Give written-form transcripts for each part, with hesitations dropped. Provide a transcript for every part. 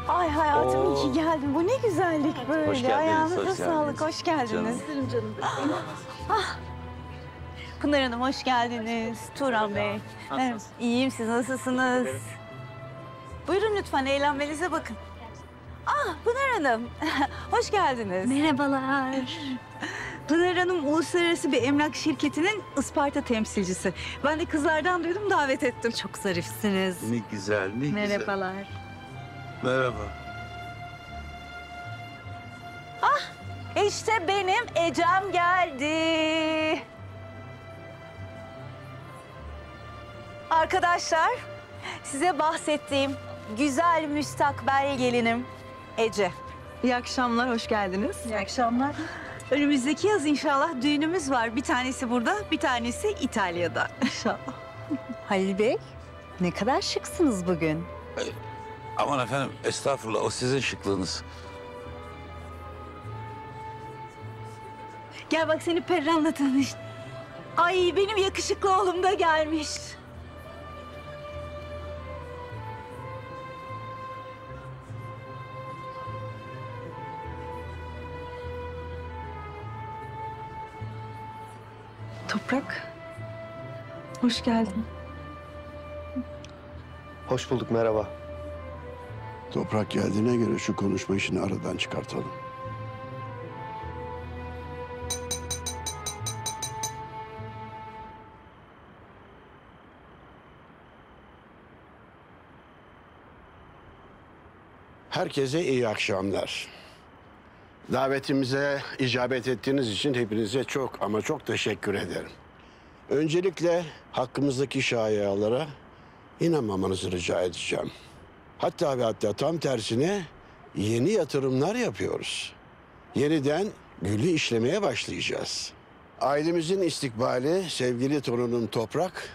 Ay hayatım iyi ki geldin. Bu ne güzellik böyle. Hoş geldiniz, Ayağınıza hoş sağlık. geldiniz. Hoş geldiniz. Canım. Pınar Hanım hoş geldiniz. Turan Bey. Evet, iyiyim, siz nasılsınız? Buyurun lütfen eğlenmenize bakın. Pınar Hanım. Hoş geldiniz. Merhabalar. Pınar Hanım uluslararası bir emlak şirketinin Isparta temsilcisi. Ben de kızlardan duydum, davet ettim. Çok zarifsiniz. Ne güzel, ne güzel. Merhabalar. Merhaba. İşte benim Ecem geldi. Arkadaşlar, size bahsettiğim güzel müstakbel gelinim Ece. İyi akşamlar, hoş geldiniz. İyi akşamlar. Önümüzdeki yaz inşallah düğünümüz var. Bir tanesi burada, bir tanesi İtalya'da. İnşallah. Halil Bey, ne kadar şıksınız bugün. Aman efendim, estağfurullah, o sizin şıklığınız. Gel bak seni Perran'la tanış. Ay benim yakışıklı oğlum da gelmiş. Toprak, hoş geldin. Hoş bulduk, merhaba. Toprak geldiğine göre şu konuşma işini aradan çıkartalım. Herkese iyi akşamlar. Davetimize icabet ettiğiniz için hepinize çok ama çok teşekkür ederim. Öncelikle hakkımızdaki şayialara inanmamanızı rica edeceğim. Hatta ve hatta tam tersine yeni yatırımlar yapıyoruz. Yeniden gülü işlemeye başlayacağız. Ailemizin istikbali sevgili torunum Toprak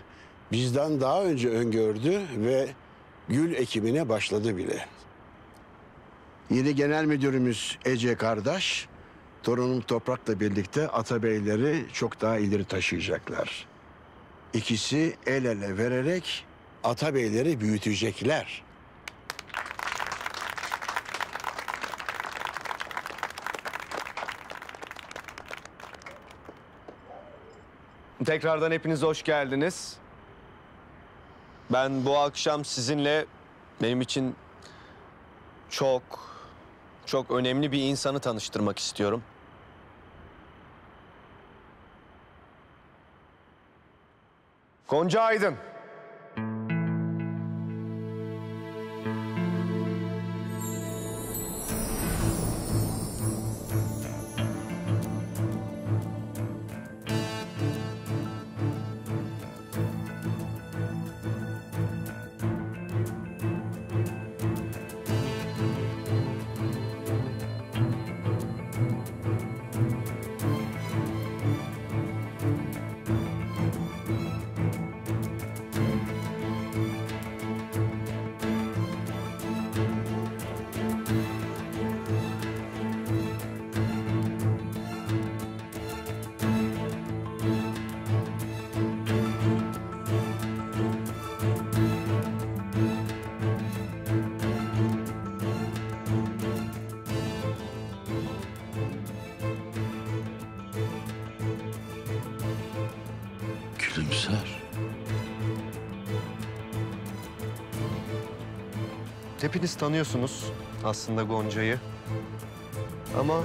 bizden daha önce öngördü ve gül ekimine başladı bile. Yeni genel müdürümüz Ece kardeş, torunum Toprak'la birlikte Atabeyleri çok daha ileri taşıyacaklar. İkisi el ele vererek Atabeyleri büyütecekler. Tekrardan hepiniz hoş geldiniz. Ben bu akşam sizinle benim için çok önemli bir insanı tanıştırmak istiyorum. Gonca Aydın. Gülümser. Hepiniz tanıyorsunuz aslında Gonca'yı. Ama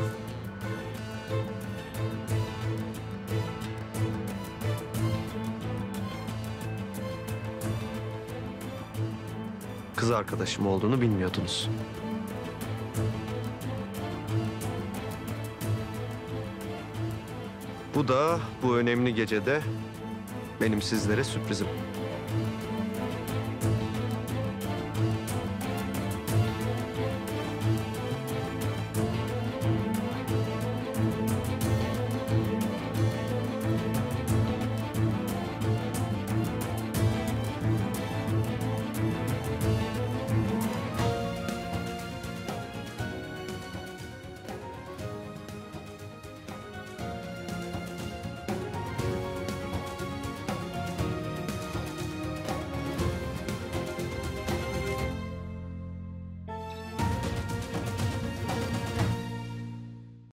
kız arkadaşım olduğunu bilmiyordunuz. Bu da bu önemli gecede benim sizlere sürprizim.